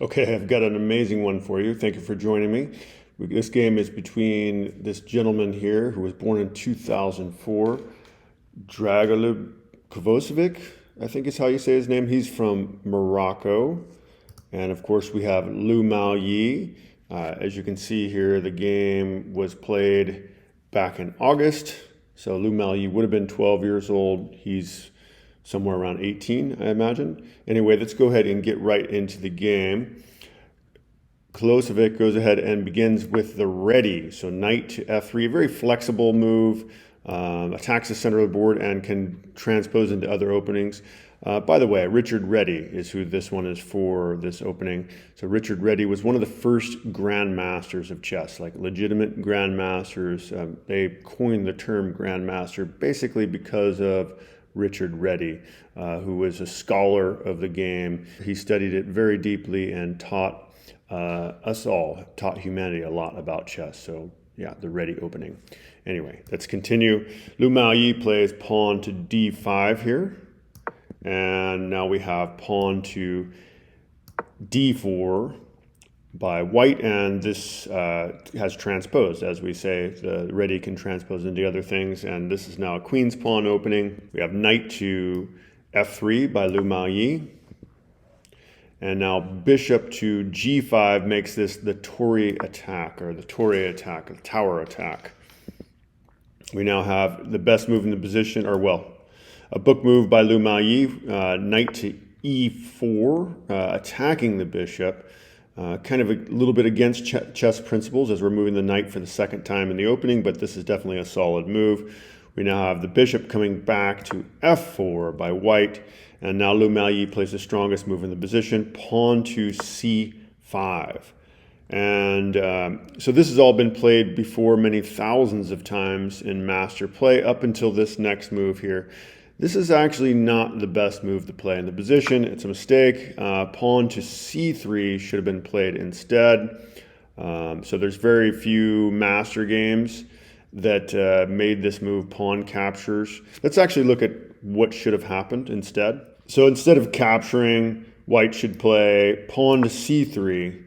Okay, I've got an amazing one for you. Thank you for joining me. This game is between this gentleman here who was born in 2004, Dragoljub Kovacevic, I think is how you say his name. He's from Morocco. And of course, we have Miaoyi. As you can see here, the game was played back in August. So Miaoyi would have been 12 years old. He's somewhere around 18, I imagine. Anyway, let's go ahead and get right into the game. Kovacevic goes ahead and begins with the ready. So knight to f3, a very flexible move, attacks the center of the board and can transpose into other openings. By the way, Richard Reddy is who this one is for, this opening. So Richard Reddy was one of the first grandmasters of chess, like legitimate grandmasters. They coined the term grandmaster basically because of Richard Reddy, who was a scholar of the game. He studied it very deeply and taught taught humanity a lot about chess. So yeah, the ready opening. Anyway, let's continue. Miaoyi plays pawn to d5 here. And now we have pawn to d4 by white, and this has transposed, as we say. The ready can transpose into other things, and this is now a queen's pawn opening. We have knight to f3 by Miaoyi. And now bishop to g5 makes this the Tory attack, or the Tory attack, the tower attack. We now have the best move in the position, or well, a book move by Miaoyi, knight to e4, attacking the bishop. Kind of a little bit against chess principles as we're moving the knight for the second time in the opening, but this is definitely a solid move. We now have the bishop coming back to f4 by white, and now Miaoyi plays the strongest move in the position, pawn to c5. And so this has all been played before many thousands of times in master play up until this next move here. This is actually not the best move to play in the position. It's a mistake. Pawn to c3 should have been played instead. So there's very few master games that made this move pawn captures. Let's actually look at what should have happened instead. So instead of capturing, white should play pawn to c3.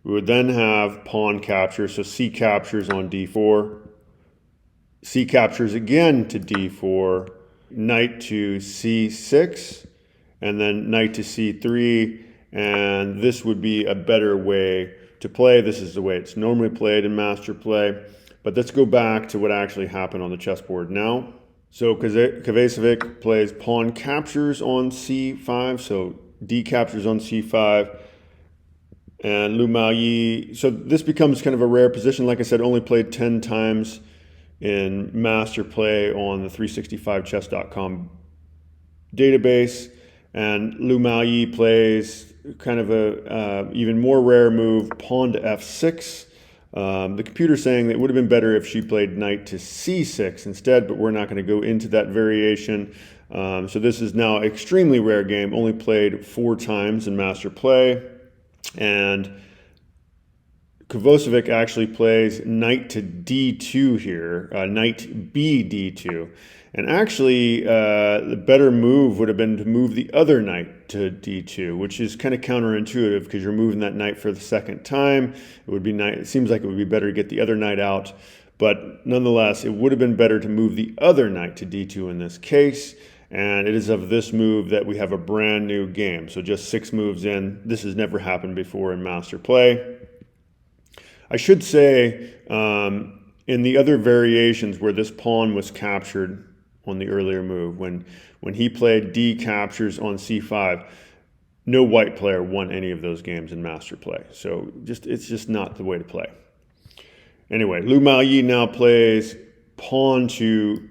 We would then have pawn capture, so c captures on d4. C captures again to d4. Knight to c6, and then knight to c3, and this would be a better way to play. This is the way it's normally played in master play. But let's go back to what actually happened on the chessboard now. So Kovacevic plays pawn captures on c5, so d captures on c5, and Miaoyi. So this becomes kind of a rare position. Like I said, only played 10 times in master play on the 365chess.com database. And Miaoyi plays kind of a even more rare move, pawn to f6. The computer's saying that it would have been better if she played knight to c6 instead, but we're not going to go into that variation. So this is now an extremely rare game, only played 4 times in master play. And Kovacevic actually plays knight to d2 here, knight b d2. And actually, the better move would have been to move the other knight to d2, which is kind of counterintuitive because you're moving that knight for the second time. It seems like it would be better to get the other knight out. But nonetheless, it would have been better to move the other knight to d2 in this case. And it is of this move that we have a brand new game. So just 6 moves in. This has never happened before in master play. I should say, in the other variations where this pawn was captured on the earlier move, when he played d captures on c5, no white player won any of those games in master play. So it's just not the way to play. Anyway, Miaoyi now plays pawn to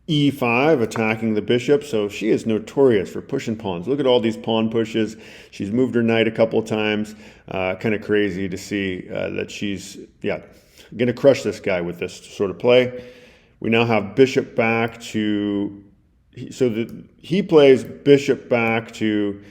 e5, attacking the bishop. So she is notorious for pushing pawns. Look at all these pawn pushes. She's moved her knight a couple of times. Kind of crazy to see that she's, going to crush this guy with this sort of play. We now have bishop back to, he plays bishop back to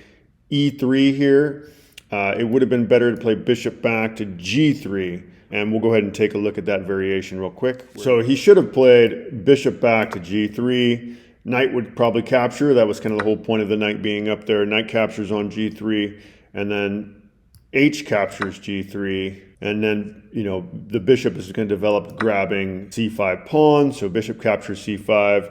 e3 here. It would have been better to play bishop back to g3. And we'll go ahead and take a look at that variation real quick. So he should have played bishop back to g3. Knight would probably capture. That was kind of the whole point of the knight being up there. Knight captures on g3. And then H captures G3, and then, you know, the bishop is going to develop grabbing C5 pawn, so bishop captures C5,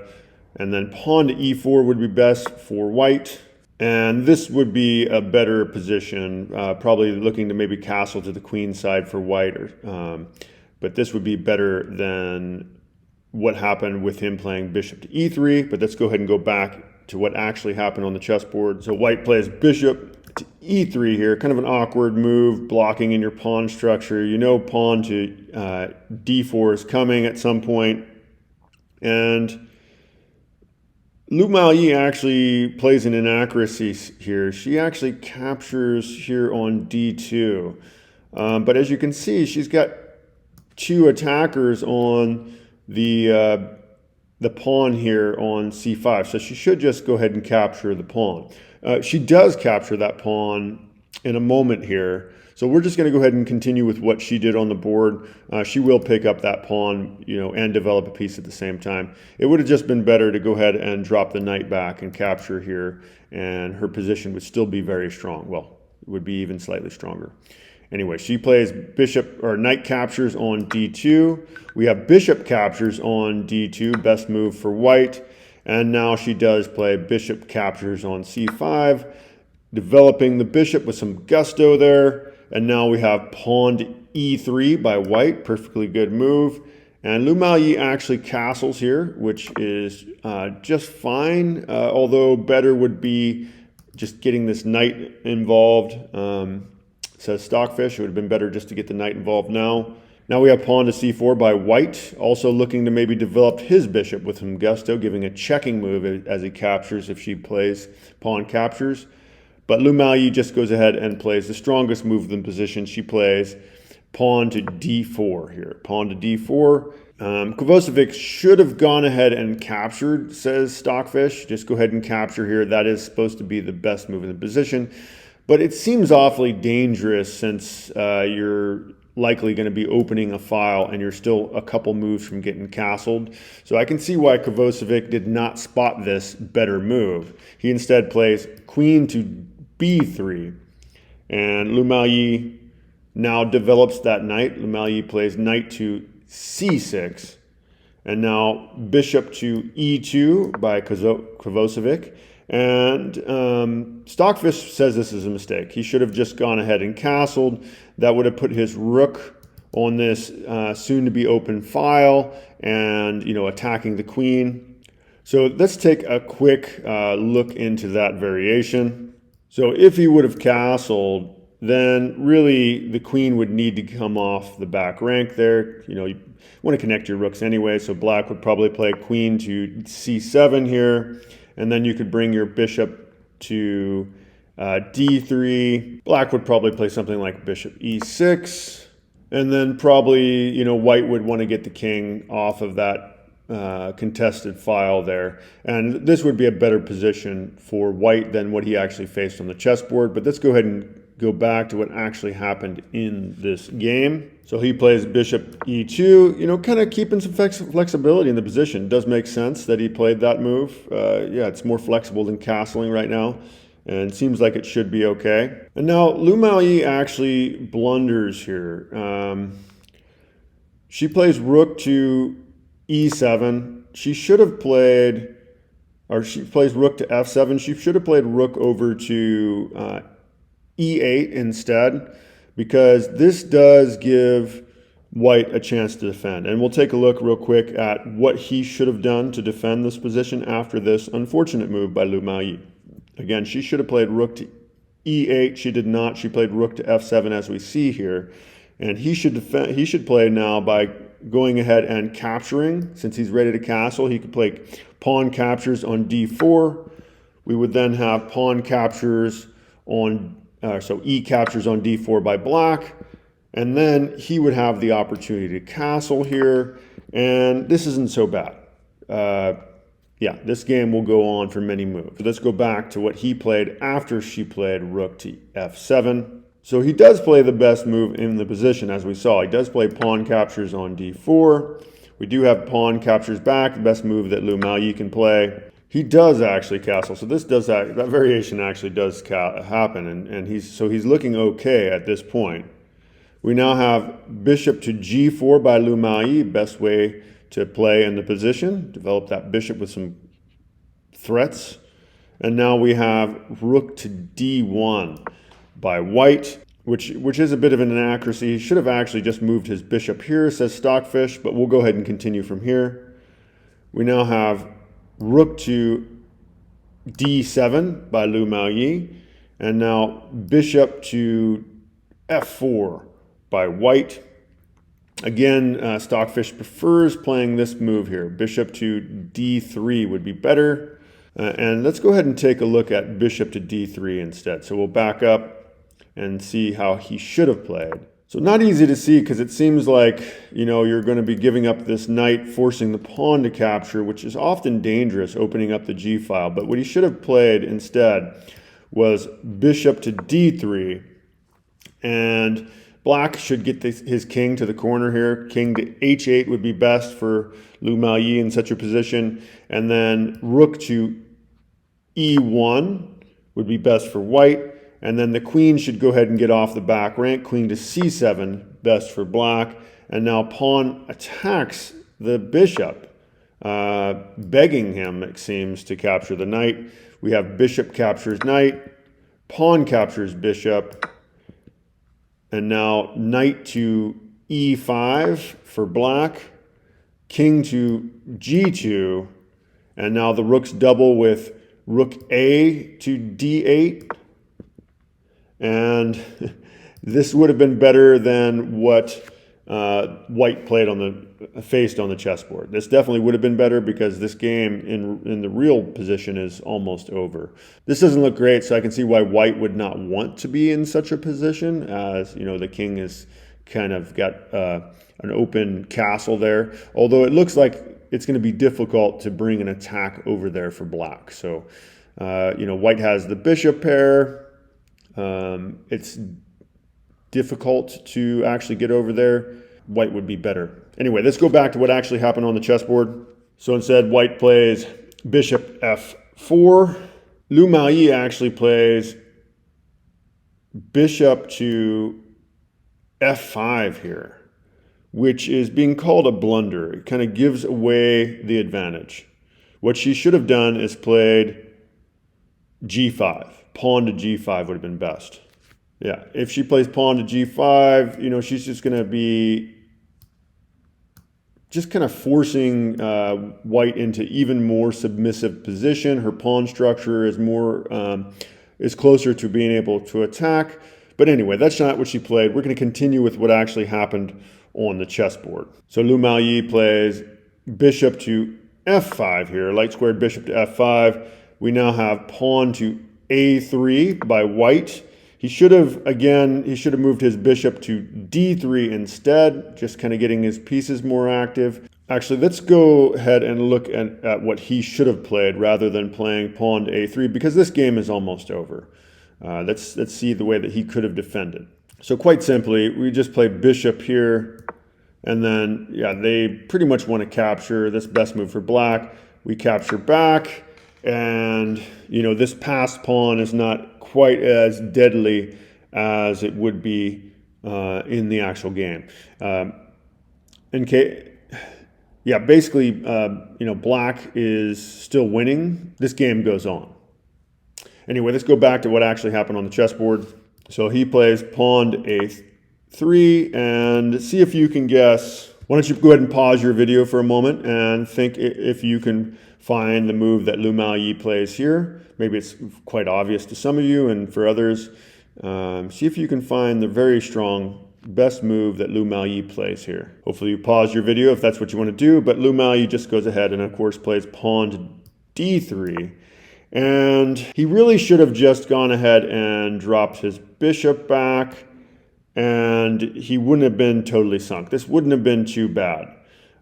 and then pawn to E4 would be best for white. And this would be a better position, probably looking to maybe castle to the queen side for white, but this would be better than what happened with him playing bishop to E3. But let's go ahead and go back to what actually happened on the chessboard. So white plays bishop to E3 here, kind of an awkward move, blocking in your pawn structure. You know pawn to D4 is coming at some point, and Miaoyi actually plays an inaccuracy here. She actually captures here on D2. But as you can see, she's got two attackers on the pawn here on C5. So she should just go ahead and capture the pawn. She does capture that pawn in a moment here. So we're just going to go ahead and continue with what she did on the board. She will pick up that pawn, you know, and develop a piece at the same time. It would have just been better to go ahead and drop the knight back and capture here, and her position would still be very strong. Well, it would be even slightly stronger. Anyway, she plays bishop or knight captures on D2. We have bishop captures on D2, best move for white. And now she does play bishop captures on C5, developing the bishop with some gusto there. And now we have pawn to E3 by white, perfectly good move. And Miaoyi actually castles here, which is just fine, although better would be just getting this knight involved. Says Stockfish, it would have been better just to get the knight involved now. Now we have pawn to C4 by white, also looking to maybe develop his bishop with some gusto, giving a checking move as he captures if she plays pawn captures. But Miaoyi just goes ahead and plays the strongest move in the position. She plays pawn to D4 here. Pawn to D4. Kovacevic should have gone ahead and captured, says Stockfish. Just go ahead and capture here. That is supposed to be the best move in the position. But it seems awfully dangerous since you're likely going to be opening a file and you're still a couple moves from getting castled. So I can see why Kovacevic did not spot this better move. He instead plays queen to B3. And Miaoyi now develops that knight. Miaoyi plays knight to C6. And now bishop to E2 by Kovacevic. And Stockfish says this is a mistake. He should have just gone ahead and castled. That would have put his rook on this soon-to-be open file and, you know, attacking the queen. So let's take a quick look into that variation. So if he would have castled, then really the queen would need to come off the back rank there. You know, you want to connect your rooks anyway, so black would probably play queen to C7 here. And then you could bring your bishop to D3. Black would probably play something like bishop E6. And then probably, you know, white would want to get the king off of that contested file there. And this would be a better position for white than what he actually faced on the chessboard. But let's go ahead and go back to what actually happened in this game. So he plays bishop E2, you know, kind of keeping some flexibility in the position. It does make sense that he played that move. Yeah, it's more flexible than castling right now, and it seems like it should be okay. And now Miaoyi actually blunders here. She plays rook to E7. She should have played, or she plays rook to F7. She should have played rook over to E8 instead, because this does give white a chance to defend. And we'll take a look real quick at what he should have done to defend this position after this unfortunate move by Miaoyi. Again, she should have played rook to E8. She did not. She played rook to F7 as we see here. And he should defend. He should play now by going ahead and capturing. Since he's ready to castle, he could play pawn captures on D4. We would then have pawn captures on so E captures on D4 by black, and then he would have the opportunity to castle here, and this isn't so bad. Yeah, this game will go on for many moves. So let's go back to what he played after she played rook to F7. So he does play the best move in the position, as we saw. He does play pawn captures on D4. We do have pawn captures back, the best move that Miaoyi can play. He does actually castle. So this does that variation actually does happen, and he's looking okay at this point. We now have bishop to g4 by Miaoyi, best way to play in the position, develop that bishop with some threats. And now we have rook to d1 by white, which is a bit of an inaccuracy. He should have actually just moved his bishop here, says Stockfish, but we'll go ahead and continue from here. We now have rook to d7 by Miaoyi, and now bishop to f4 by white. Again, Stockfish prefers playing this move here. Bishop to d3 would be better. And let's go ahead and take a look at bishop to d3 instead. So we'll back up and see how he should have played. So not easy to see because it seems like, you're going to be giving up this knight, forcing the pawn to capture, which is often dangerous, opening up the g file. But what he should have played instead was bishop to d3, and black should get his king to the corner here. King to h8 would be best for Miaoyi in such a position. And then rook to e1 would be best for white. And then the queen should go ahead and get off the back rank. Queen to c7, best for black. And now pawn attacks the bishop, begging him, it seems, to capture the knight. We have bishop captures knight, pawn captures bishop, and now knight to e5 for black, king to g2, and now the rooks double with rook a to d8. And this would have been better than what white played faced on the chessboard. This definitely would have been better because this game in the real position is almost over. This doesn't look great, so I can see why white would not want to be in such a position, as the king is kind of got an open castle there. Although it looks like it's going to be difficult to bring an attack over there for black. So white has the bishop pair. It's difficult to actually get over there. White would be better. Anyway, let's go back to what actually happened on the chessboard. So instead, white plays bishop f4. Miaoyi actually plays bishop to f5 here, which is being called a blunder. It kind of gives away the advantage. What she should have done is played g5. Pawn to g5 would have been best. Yeah, if she plays pawn to g5, she's just going to be just kind of forcing white into even more submissive position. Her pawn structure is closer to being able to attack. But anyway, that's not what she played. We're going to continue with what actually happened on the chessboard. So Miaoyi plays bishop to f5 here, light squared bishop to f5. We now have pawn to a3 by white. He should have moved his bishop to d3 instead, just kind of getting his pieces more active. Actually, let's go ahead and look at what he should have played rather than playing pawn to a3, because this game is almost over. Let's see the way that he could have defended. So quite simply, we just play bishop here, and then, they pretty much want to capture. This best move for black. We capture back, and, this passed pawn is not quite as deadly as it would be in the actual game. Basically, black is still winning. This game goes on. Anyway, let's go back to what actually happened on the chessboard. So he plays pawn to a3, and see if you can guess. Why don't you go ahead and pause your video for a moment and think if you can find the move that Miaoyi plays here. Maybe it's quite obvious to some of you, and for others, see if you can find the very strong best move that Miaoyi plays here. Hopefully you pause your video if that's what you want to do, but Miaoyi just goes ahead and of course plays pawn to d3. And he really should have just gone ahead and dropped his bishop back, and he wouldn't have been totally sunk. This wouldn't have been too bad.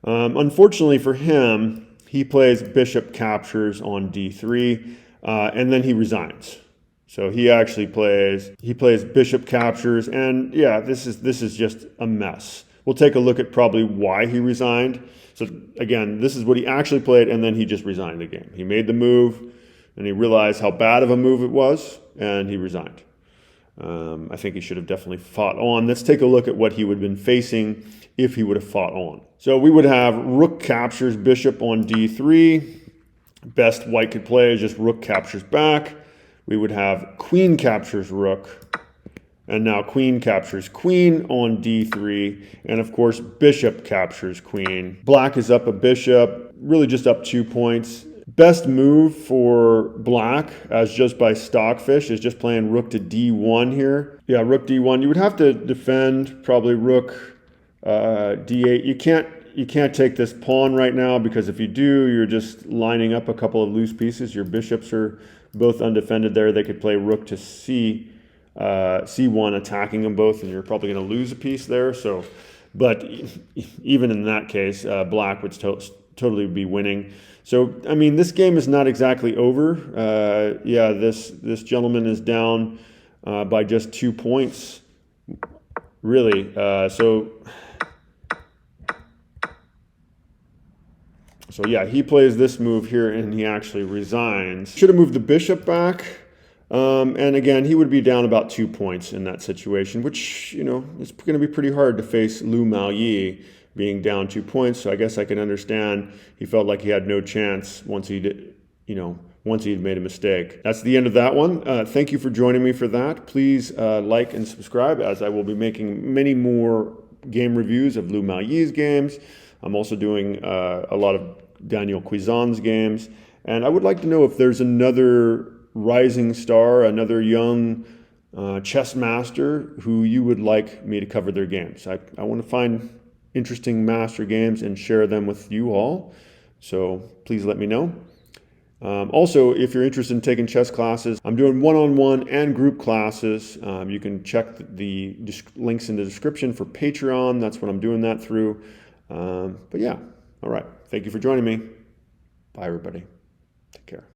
Unfortunately for him, he plays bishop captures on d3, and then he resigns. So he actually plays bishop captures, and yeah, this is just a mess. we'll take a look at probably why he resigned. So again, this is what he actually played, and then he just resigned the game. He made the move, and he realized how bad of a move it was, and he resigned. I think he should have definitely fought on. Let's take a look at what he would have been facing if he would have fought on. So we would have rook captures bishop on d3. Best white could play is just rook captures back. We would have queen captures rook. And now queen captures queen on d3. And of course, bishop captures queen. Black is up a bishop, really just up 2 points. Best move for black, as just by Stockfish, is just playing rook to d1 here. Yeah, rook d1. You would have to defend probably rook d8. You can't take this pawn right now, because if you do, you're just lining up a couple of loose pieces. Your bishops are both undefended there. They could play rook to c1, attacking them both, and you're probably going to lose a piece there. So, but even in that case, black would totally be winning. So, I mean, this game is not exactly over. Yeah, this gentleman is down by just 2 points, really. So yeah, he plays this move here, and he actually resigns. Should have moved the bishop back. And again, he would be down about 2 points in that situation, which, you know, it's going to be pretty hard to face Miaoyi being down 2 points. So I guess I can understand he felt like he had no chance once he did, once he had made a mistake. That's the end of that one. Thank you for joining me for that. Please like and subscribe, as I will be making many more game reviews of Miaoyi's games. I'm also doing a lot of Daniel Cuisin's games. And I would like to know if there's another rising star, another young chess master who you would like me to cover their games. I want to find interesting master games and share them with you all. So please let me know. Also, if you're interested in taking chess classes, I'm doing one-on-one and group classes. You can check the links in the description for Patreon. That's what I'm doing that through. But yeah, all right. Thank you for joining me. Bye, everybody. Take care.